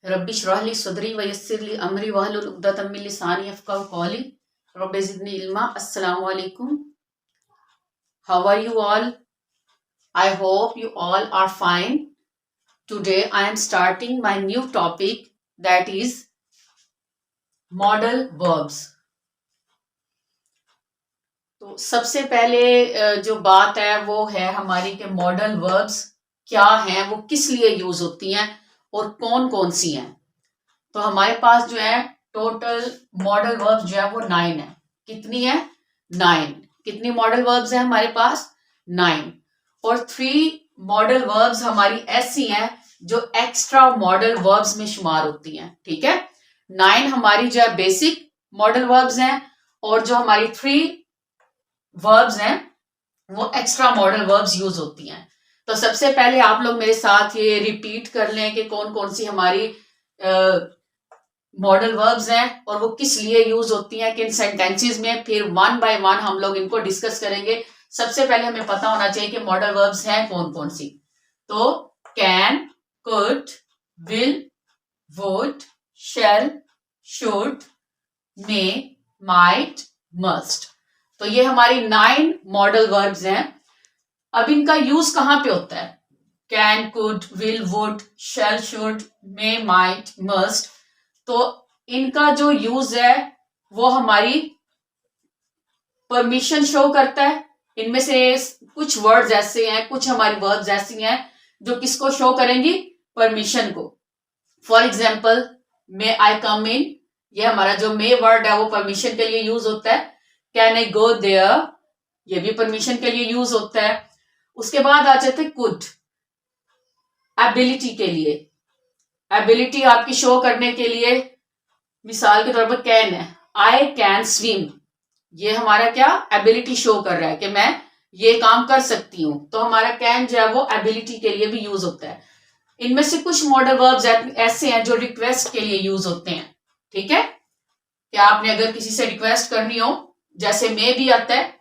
रब्बी इश्रह ली सदरी व यस्सिर ली अमरी वहलुल उक़दतम मिन लिसानी यफ़क़हू क़ौली रब्बि ज़िदनी इल्मा। अस्सलामु अलैकुम। How are you all? I hope you all are fine. Today I am starting my new topic, that is modal verbs. तो सबसे पहले जो बात है वो है हमारी कि मॉडल वर्ब्स क्या हैं, वो किस लिए यूज होती हैं और कौन कौन सी हैं। तो हमारे पास जो है टोटल मॉडल वर्ब्स जो है वो 9 है। कितनी है? 9। कितनी मॉडल वर्ब्स है हमारे पास? 9। और 3 मॉडल वर्ब्स हमारी ऐसी हैं जो एक्स्ट्रा मॉडल वर्ब्स में शुमार होती हैं। ठीक है, 9 हमारी जो है बेसिक मॉडल वर्ब्स हैं और जो हमारी 3 वर्ब्स हैं वो एक्स्ट्रा मॉडल वर्ब्स यूज होती हैं। तो सबसे पहले आप लोग मेरे साथ ये रिपीट कर लें कि कौन कौन सी हमारी मॉडल वर्ब्स हैं और वो किस लिए यूज होती हैं, किन सेंटेंसेस में। फिर वन बाय वन हम लोग इनको डिस्कस करेंगे। सबसे पहले हमें पता होना चाहिए कि मॉडल वर्ब्स हैं कौन कौन सी। तो can, could, will, would, shall, should, may, might, must. तो ये हमारी 9 मॉडल वर्ब्स हैं। अब इनका यूज कहां पे होता है? Can, could, will, would, shall, should, may, might, must. तो इनका जो यूज है वो हमारी परमिशन शो करता है। इनमें से कुछ वर्ड्स ऐसे हैं, कुछ हमारी वर्ड्स ऐसी हैं जो किसको शो करेंगी? परमिशन को। फॉर एग्जाम्पल, मे आई कम इन, ये हमारा जो मे वर्ड है वो परमिशन के लिए यूज होता है। कैन आई गो देयर, ये भी परमिशन के लिए यूज होता है। उसके बाद आ जाते कुड, एबिलिटी के लिए। एबिलिटी आपकी शो करने के लिए, मिसाल के तौर पर कैन है, आई कैन स्विम, ये हमारा क्या? एबिलिटी शो कर रहा है कि मैं ये काम कर सकती हूं। तो हमारा कैन जो है वो एबिलिटी के लिए भी यूज होता है। इनमें से कुछ मॉडल वर्ब्स ऐसे हैं जो रिक्वेस्ट के लिए यूज होते हैं। ठीक है, कि आपने अगर किसी से रिक्वेस्ट करनी हो, जैसे मे भी आता है,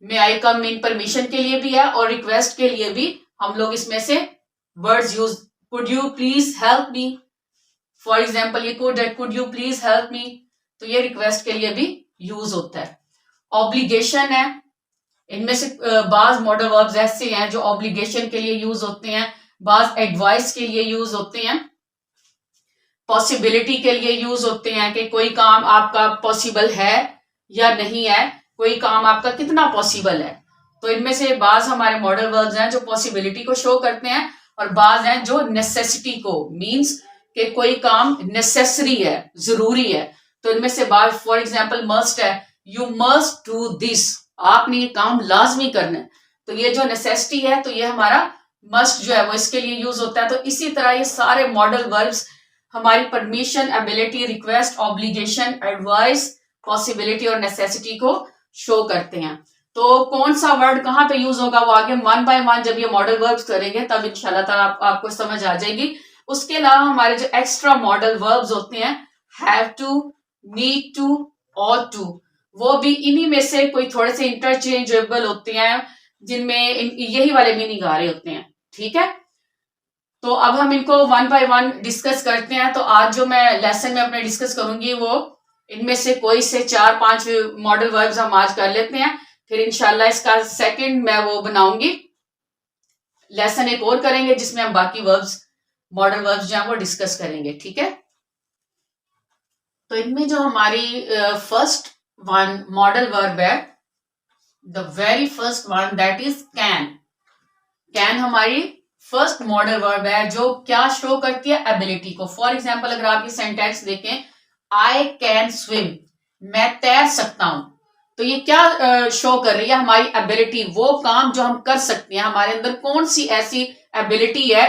मे आई कम इन परमिशन के लिए भी है और रिक्वेस्ट के लिए भी हम लोग इसमें से words use. Could you please help me, for example ये could you please help me, तो ये रिक्वेस्ट के लिए भी यूज होता है। ऑब्लिगेशन है, इनमें से बाज मॉडल वर्ब्स ऐसे हैं जो ऑब्लिगेशन के लिए यूज होते हैं, बाज एडवाइस के लिए यूज होते हैं, पॉसिबिलिटी के लिए यूज होते हैं कि कोई काम आपका पॉसिबल है या नहीं है, कोई काम आपका कितना पॉसिबल है। तो इनमें से बाज हमारे मॉडल वर्ब्स हैं जो पॉसिबिलिटी को शो करते हैं और बाज हैं जो नेसेसिटी को, मींस कि कोई काम नेसेसरी है, जरूरी है। तो इनमें से बाज फॉर एग्जाम्पल मस्ट है, यू मस्ट डू दिस, आपने ये काम लाजमी करना है। तो ये जो नेसेसिटी है तो ये हमारा मस्ट जो है वो इसके लिए यूज होता है। तो इसी तरह ये सारे मॉडल वर्ब्स हमारी permission, ability, request, obligation, advice, possibility और नेसेसिटी को शो करते हैं। तो कौन सा वर्ड कहां पे यूज होगा वो आगे वन बाय वन जब ये मॉडल वर्ब्स करेंगे तब इंशाल्लाह ताला आपको समझ आ जाएगी। उसके अलावा हमारे जो एक्स्ट्रा मॉडल वर्ब्स होते हैं, have to, need to, ought to, वो भी इन्हीं में से कोई थोड़े से इंटरचेंजेबल होते हैं जिनमें यही वाले मीनिंग आ रहे होते हैं। ठीक है, तो अब हम इनको वन बाय वन डिस्कस करते हैं। तो आज जो मैं लेसन में अपने डिस्कस करूंगी वो इनमें से कोई से 4-5 मॉडल वर्ब्स हम आज कर लेते हैं, फिर इंशाल्लाह इसका सेकंड मैं वो बनाऊंगी, लेसन एक और करेंगे जिसमें हम बाकी वर्ब्स, मॉडल वर्ब्स जो है वो डिस्कस करेंगे। ठीक है, तो इनमें जो हमारी फर्स्ट वन मॉडल वर्ब है, the very first one, that is can. Can हमारी फर्स्ट मॉडल वर्ब है जो क्या शो करती है? एबिलिटी को। फॉर एग्जाम्पल अगर आप ये सेंटेंस देखें, आई कैन स्विम, मैं तैर सकता हूं, तो ये क्या शो कर रही है? हमारी एबिलिटी, वो काम जो हम कर सकते हैं। हमारे अंदर कौन सी ऐसी एबिलिटी है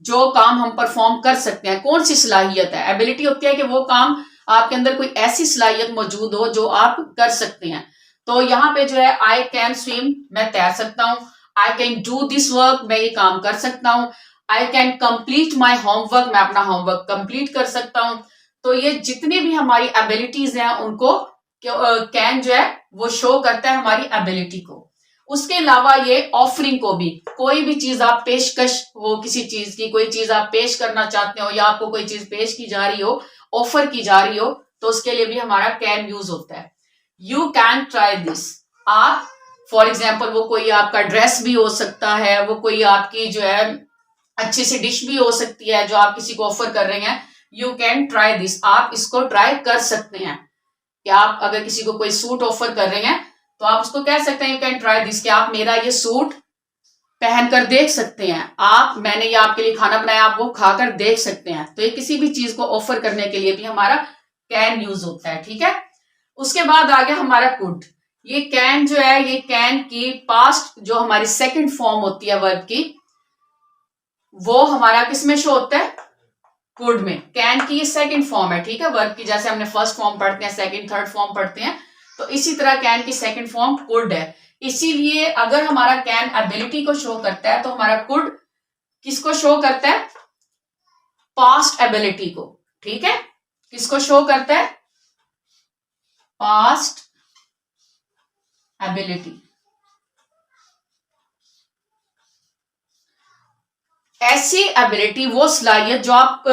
जो काम हम परफॉर्म कर सकते हैं, कौन सी सलाहियत है? एबिलिटी होती है कि वो काम आपके अंदर कोई ऐसी सलाहियत मौजूद हो जो आप कर सकते हैं। तो यहाँ पे जो है आई कैन स्विम, मैं तैर सकता हूं। I can do this work, मैं ये काम कर सकता हूं। I can complete my homework, मैं अपना होमवर्क कंप्लीट कर सकता हूं। तो ये जितनी भी हमारी एबिलिटीज हैं उनको कैन जो है वो शो करता है हमारी एबिलिटी को। उसके अलावा ये ऑफरिंग को भी, कोई भी चीज आप पेशकश हो किसी चीज की, कोई चीज आप पेश करना चाहते हो या आपको कोई चीज पेश की जा रही हो, ऑफर की जा रही हो, तो उसके लिए भी हमारा कैन यूज होता है। यू कैन ट्राई दिस, आप फॉर एग्जाम्पल वो कोई आपका ड्रेस भी हो सकता है, वो कोई आपकी जो है अच्छी सी डिश भी हो सकती है जो आप किसी को ऑफर कर रहे हैं। यू कैन ट्राई दिस, आप इसको ट्राई कर सकते हैं। कि आप अगर किसी को कोई सूट ऑफर कर रहे हैं तो आप उसको कह सकते हैं यू कैन ट्राई दिस, कि आप मेरा ये सूट पहन कर देख सकते हैं, आप मैंने ये आपके लिए खाना बनाया आप वो खाकर देख सकते हैं। तो ये किसी भी चीज को ऑफर करने के लिए भी हमारा कैन यूज होता है। ठीक है, उसके बाद आ गया हमारा कुड। ये कैन जो है, ये कैन की पास्ट जो हमारी सेकंड फॉर्म होती है वर्ब की, वो हमारा किसमें शो होता है, कुड में। कैन की ये सेकंड फॉर्म है। ठीक है, वर्ब की जैसे हमने फर्स्ट फॉर्म पढ़ते हैं, सेकंड थर्ड फॉर्म पढ़ते हैं, तो इसी तरह कैन की सेकंड फॉर्म कुड है। इसीलिए अगर हमारा कैन एबिलिटी को शो करता है तो हमारा कुड किसको शो करता है, पास्ट एबिलिटी को। ठीक है, किसको शो करता है, पास्ट एबिलिटी। ऐसी एबिलिटी, वो सलाहियत जो आप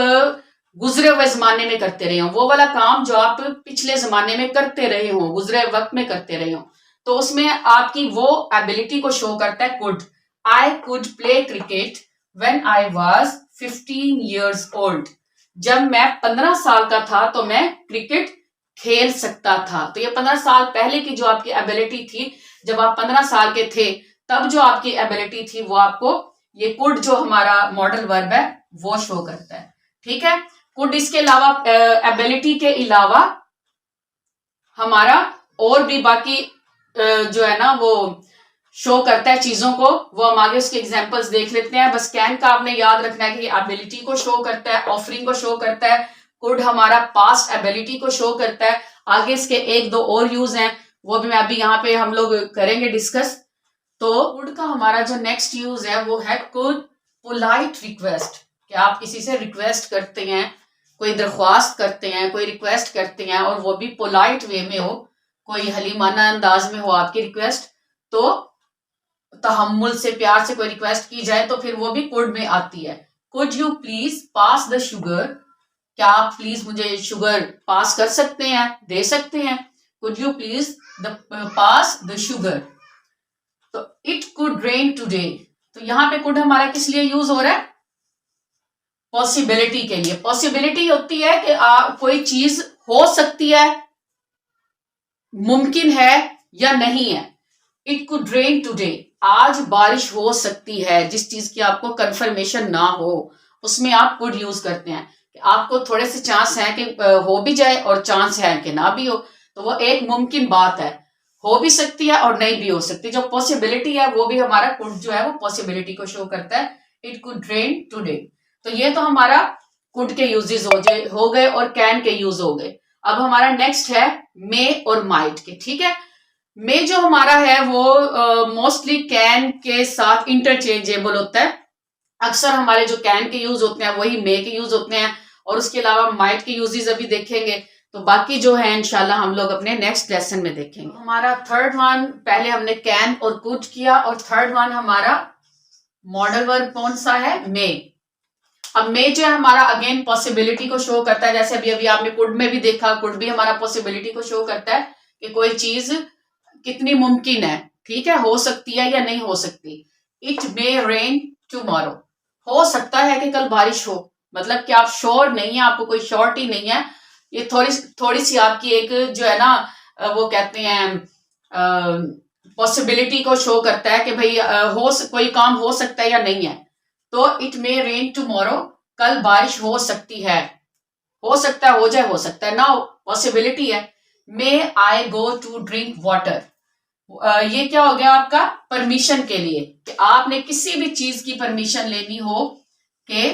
गुजरे हुए जमाने में करते रहे हो, वो वाला काम जो आप पिछले जमाने में करते रहे हो, गुजरे वक्त में करते रहे हो, तो उसमें आपकी वो एबिलिटी को शो करता है could. I could play cricket when I was 15 years old, जब मैं 15 साल का था तो मैं क्रिकेट खेल सकता था। तो ये 15 साल पहले की जो आपकी एबिलिटी थी, जब आप 15 साल के थे तब जो आपकी एबिलिटी थी, वो आपको ये कुड जो हमारा मॉडल वर्ब है वो शो करता है। ठीक है, कुड इसके अलावा एबिलिटी के अलावा हमारा और भी बाकी जो है ना वो शो करता है चीजों को, वो हम आगे उसके एग्जांपल्स देख लेते हैं। बस कैन का आपने याद रखना है कि एबिलिटी को शो करता है, ऑफरिंग को शो करता है, कुड हमारा पास्ट एबिलिटी को शो करता है। आगे इसके एक दो और यूज हैं, वो भी मैं अभी यहाँ पे हम लोग करेंगे डिस्कस। तो कुड का हमारा जो नेक्स्ट यूज है वो है कुड पोलाइट रिक्वेस्ट, कि आप किसी से रिक्वेस्ट करते हैं, कोई दरख्वास्त करते हैं, कोई रिक्वेस्ट करते हैं, और वो भी पोलाइट वे में हो, कोई हलीमाना अंदाज में हो आपकी रिक्वेस्ट, तो तहम्मुल से प्यार से कोई रिक्वेस्ट की जाए तो फिर वो भी कुड में आती है। Could you please pass the sugar, क्या आप प्लीज मुझे शुगर पास कर सकते हैं, दे सकते हैं। Could you please pass the sugar. तो इट कुड रेन टुडे, तो यहां पे कुड हमारा किस लिए यूज हो रहा है, पॉसिबिलिटी के लिए। पॉसिबिलिटी होती है कि कोई चीज हो सकती है, मुमकिन है या नहीं है। इट कुड रेन टुडे, आज बारिश हो सकती है, जिस चीज की आपको कंफर्मेशन ना हो उसमें आप कुड यूज करते हैं। आपको थोड़े से चांस है कि हो भी जाए और चांस है कि ना भी हो, तो वो एक मुमकिन बात है, हो भी सकती है और नहीं भी हो सकती। जो पॉसिबिलिटी है वो भी हमारा कुड जो है वो पॉसिबिलिटी को शो करता है। It could rain today. तो ये तो हमारा कुड के यूजेस हो गए और कैन के यूज हो गए। अब हमारा नेक्स्ट है मे और माइट के। ठीक है, मे जो हमारा है वो मोस्टली कैन के साथ इंटरचेंजेबल होता है। अक्सर हमारे जो कैन के यूज होते हैं वही मे के यूज होते हैं, और उसके अलावा माइट के यूजेस अभी देखेंगे, तो बाकी जो है इंशाल्लाह हम लोग अपने नेक्स्ट लेसन में देखेंगे। हमारा थर्ड वन, पहले हमने कैन और कुड किया, और थर्ड वन हमारा मॉडल वर्ब कौन सा है, मे। अब मे जो है हमारा अगेन पॉसिबिलिटी को शो करता है, जैसे अभी अभी आपने कुड में भी देखा, कुड भी हमारा पॉसिबिलिटी को शो करता है कि कोई चीज कितनी मुमकिन है। ठीक है, हो सकती है या नहीं हो सकती। इट मे रेन टुमारो, हो सकता है कि कल बारिश हो, मतलब कि आप श्योर नहीं है, आपको कोई श्योरिटी नहीं है। ये थोड़ी सी आपकी एक जो है ना वो कहते हैं पॉसिबिलिटी को शो करता है कि भाई कोई काम हो सकता है या नहीं है। तो इट मे रेन टुमारो, कल बारिश हो सकती है, हो सकता है हो जाए, हो सकता है ना हो, पॉसिबिलिटी है। मे आई गो टू ड्रिंक वाटर, ये क्या हो गया आपका परमिशन के लिए, कि आपने किसी भी चीज की परमिशन लेनी हो कि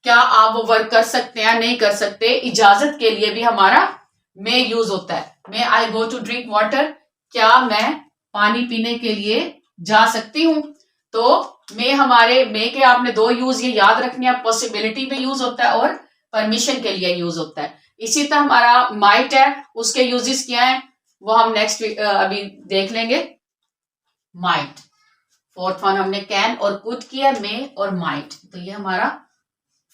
क्या आप वो वर्क कर सकते हैं नहीं कर सकते, इजाजत के लिए भी हमारा मे यूज होता है। मे आई गो टू ड्रिंक वाटर, क्या मैं पानी पीने के लिए जा सकती हूँ। तो मे के आपने दो यूज ये याद रखने हैं, पॉसिबिलिटी में यूज होता है और परमिशन के लिए यूज होता है। इसी तरह हमारा माइट है, उसके यूजेस क्या है वो हम नेक्स्ट अभी देख लेंगे। माइट। फोर्थ वन हमने कैन और कुड किया, मे और माइट, तो ये हमारा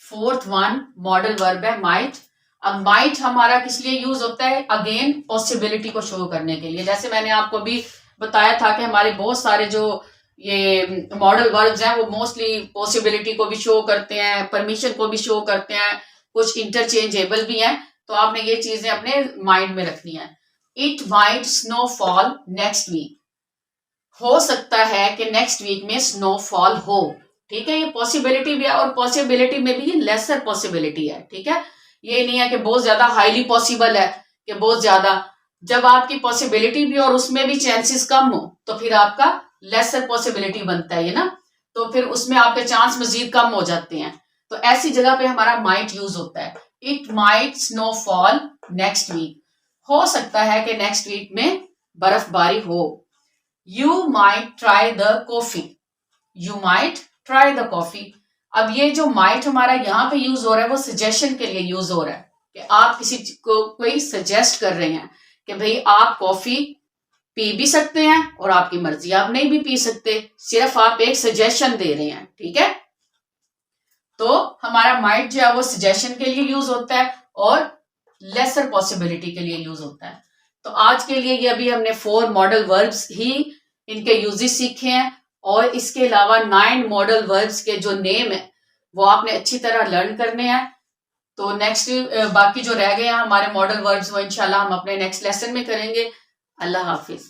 फोर्थ वन मॉडल वर्ब है माइट। अब माइट हमारा किस लिए यूज होता है? अगेन पॉसिबिलिटी को शो करने के लिए। जैसे मैंने आपको भी बताया था कि हमारे बहुत सारे जो ये मॉडल वर्ब्स हैं वो मोस्टली पॉसिबिलिटी को भी शो करते हैं, परमिशन को भी शो करते हैं, कुछ इंटरचेंजेबल भी हैं। तो आपने ये चीजें अपने माइंड में रखनी है। It might snowfall next week, हो सकता है कि नेक्स्ट वीक में स्नोफॉल हो। ठीक है, ये पॉसिबिलिटी भी है और पॉसिबिलिटी में भी ये लेसर पॉसिबिलिटी है। ठीक है, ये नहीं है कि बहुत ज्यादा हाईली पॉसिबल है कि बहुत ज्यादा। जब आपकी पॉसिबिलिटी भी और उसमें भी चांसेस कम हो तो फिर आपका लेसर पॉसिबिलिटी बनता है, ना, तो फिर उसमें आपके चांस मजीद कम हो जाते हैं। तो ऐसी जगह पे हमारा माइट यूज होता है। It might snowfall next week, हो सकता है कि नेक्स्ट वीक में बर्फबारी हो। You might try the coffee. You might try the coffee. अब ये जो might हमारा यहाँ पे यूज हो रहा है वो सजेशन के लिए यूज हो रहा है कि आप किसी को कोई सजेस्ट कर रहे हैं कि भाई आप कॉफी पी भी सकते हैं और आपकी मर्जी, आप नहीं भी पी सकते, सिर्फ आप एक सजेशन दे रहे हैं। ठीक है, तो हमारा माइट जो है वो सजेशन के लिए यूज होता है और लेसर पॉसिबिलिटी के लिए यूज होता है। तो आज के लिए ये अभी हमने 4 मॉडल वर्ब्स ही इनके यूजेस सीखे हैं और इसके अलावा 9 मॉडल वर्ब्स के जो नेम है वो आपने अच्छी तरह लर्न करने हैं। तो नेक्स्ट बाकी जो रह गए हैं हमारे मॉडल वर्ब्स वो इंशाल्लाह हम अपने नेक्स्ट लेसन में करेंगे। अल्लाह हाफिज।